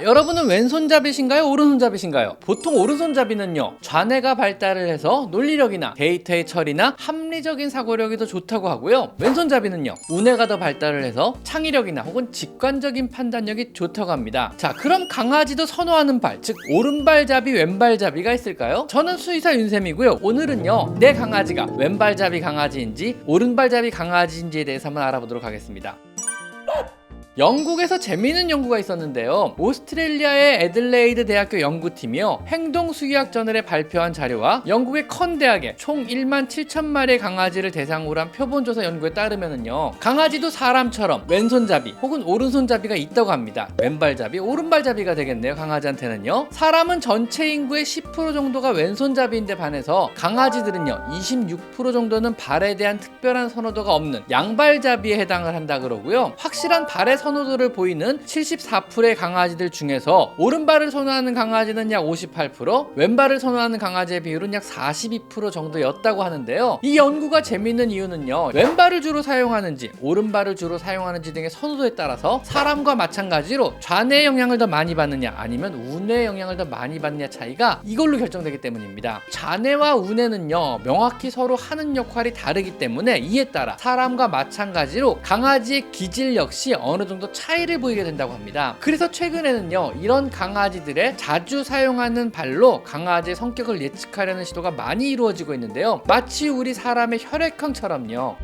여러분은 왼손잡이신가요? 오른손잡이신가요? 보통 오른손잡이는요, 좌뇌가 발달을 해서 논리력이나 데이터의 처리나 합리적인 사고력이 더 좋다고 하고요, 왼손잡이는요, 우뇌가 더 발달을 해서 창의력이나 혹은 직관적인 판단력이 좋다고 합니다. 자, 그럼 강아지도 선호하는 발, 즉 오른발잡이, 왼발잡이가 있을까요? 저는 수의사 윤쌤이고요. 오늘은요, 내 강아지가 왼발잡이 강아지인지 오른발잡이 강아지인지에 대해서 한번 알아보도록 하겠습니다. 영국에서 재미있는 연구가 있었는데요, 오스트레일리아의 애들레이드 대학교 연구팀이요, 행동수의학저널에 발표한 자료와 영국의 컨 대학의 총 1만 7천 마리의 강아지를 대상으로 한 표본조사 연구에 따르면은요, 강아지도 사람처럼 왼손잡이 혹은 오른손잡이가 있다고 합니다. 왼발잡이, 오른발잡이가 되겠네요. 강아지한테는요. 사람은 전체 인구의 10% 정도가 왼손잡이인데 반해서 강아지들은요, 26% 정도는 발에 대한 특별한 선호도가 없는 양발잡이에 해당을 한다 그러고요, 확실한 발의 선호도를 보이는 74%의 강아지들 중에서 오른발을 선호하는 강아지는 약 58%, 왼발을 선호하는 강아지의 비율은 약 42% 정도였다고 하는데요. 이 연구가 재미있는 이유는요, 왼발을 주로 사용하는지 오른발을 주로 사용하는지 등의 선호도에 따라서 사람과 마찬가지로 좌뇌의 영향을 더 많이 받느냐 아니면 우뇌의 영향을 더 많이 받느냐 차이가 이걸로 결정되기 때문입니다. 좌뇌와 우뇌는요, 명확히 서로 하는 역할이 다르기 때문에 이에 따라 사람과 마찬가지로 강아지의 기질 역시 어느 정도 차이를 보이게 된다고 합니다. 그래서 최근에는요, 이런 강아지들의 자주 사용하는 발로 강아지의 성격을 예측하려는 시도가 많이 이루어지고 있는데요, 마치 우리 사람의 혈액형처럼요.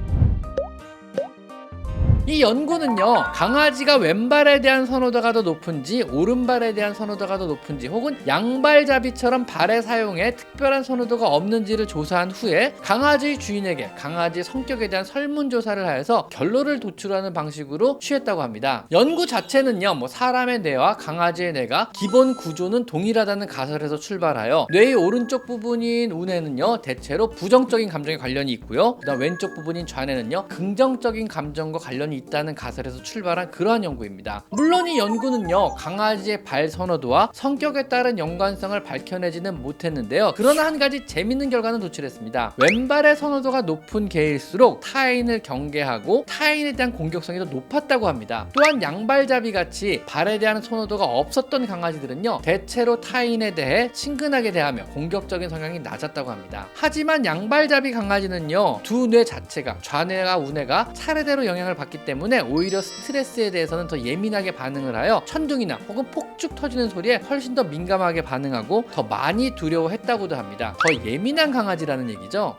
이 연구는요, 강아지가 왼발에 대한 선호도가 더 높은지 오른발에 대한 선호도가 더 높은지 혹은 양발잡이처럼 발의 사용에 특별한 선호도가 없는지를 조사한 후에 강아지의 주인에게 강아지의 성격에 대한 설문조사를 하여서 결론을 도출하는 방식으로 취했다고 합니다. 연구 자체는요, 사람의 뇌와 강아지의 뇌가 기본 구조는 동일하다는 가설에서 출발하여 뇌의 오른쪽 부분인 우뇌는요, 대체로 부정적인 감정에 관련이 있고요, 그다음 왼쪽 부분인 좌뇌는요, 긍정적인 감정과 관련이 있다는 가설에서 출발한 그러한 연구입니다. 물론 이 연구는요, 강아지의 발 선호도와 성격에 따른 연관성을 밝혀내지는 못했는데요, 그러나 한 가지 재밌는 결과는 도출했습니다. 왼발의 선호도가 높은 개일수록 타인을 경계하고 타인에 대한 공격성이 더 높았다고 합니다. 또한 양발잡이 같이 발에 대한 선호도가 없었던 강아지들은요, 대체로 타인에 대해 친근하게 대하며 공격적인 성향이 낮았다고 합니다. 하지만 양발잡이 강아지는요, 두 뇌 자체가 좌뇌와 우뇌가 차례대로 영향을 받기 때문에 오히려 스트레스에 대해서는 더 예민하게 반응을 하여 천둥이나 혹은 폭죽 터지는 소리에 훨씬 더 민감하게 반응하고 더 많이 두려워했다고도 합니다. 더 예민한 강아지라는 얘기죠.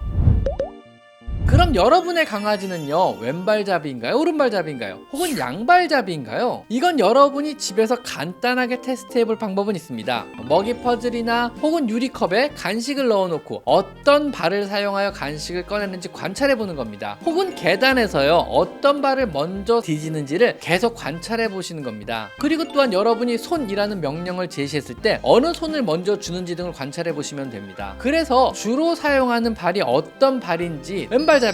그럼 여러분의 강아지는요, 왼발잡이인가요? 오른발잡이인가요? 혹은 양발잡이인가요? 이건 여러분이 집에서 간단하게 테스트해볼 방법은 있습니다. 먹이 퍼즐이나 혹은 유리컵에 간식을 넣어놓고 어떤 발을 사용하여 간식을 꺼내는지 관찰해보는 겁니다. 혹은 계단에서요, 어떤 발을 먼저 디지는지를 계속 관찰해보시는 겁니다. 그리고 또한 여러분이 손이라는 명령을 제시했을 때 어느 손을 먼저 주는지 등을 관찰해보시면 됩니다. 그래서 주로 사용하는 발이 어떤 발인지, 왼발잡이인지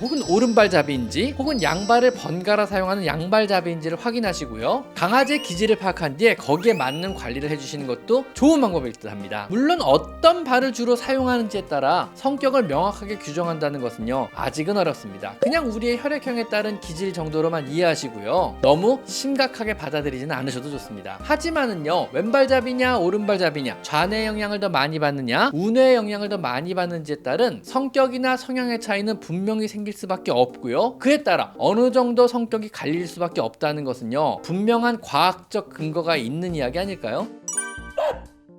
혹은 오른발잡이인지 혹은 양발을 번갈아 사용하는 양발잡이인지를 확인하시고요, 강아지의 기질을 파악한 뒤에 거기에 맞는 관리를 해주시는 것도 좋은 방법일 듯 합니다. 물론 어떤 발을 주로 사용하는지에 따라 성격을 명확하게 규정한다는 것은요, 아직은 어렵습니다. 그냥 우리의 혈액형에 따른 기질 정도로만 이해하시고요, 너무 심각하게 받아들이지는 않으셔도 좋습니다. 하지만은요, 왼발잡이냐 오른발잡이냐, 좌뇌의 영향을 더 많이 받느냐 우뇌의 영향을 더 많이 받는지에 따른 성격이나 성향의 차이는 분명히 생길 수밖에 없고요, 그에 따라 어느 정도 성격이 갈릴 수밖에 없다는 것은요, 분명한 과학적 근거가 있는 이야기 아닐까요?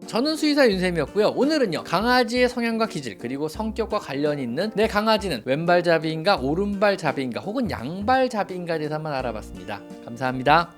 저는 수의사 윤쌤이었고요. 오늘은요, 강아지의 성향과 기질 그리고 성격과 관련이 있는 내 강아지는 왼발잡이인가 오른발잡이인가 혹은 양발잡이인가에 대해서 한번 알아봤습니다. 감사합니다.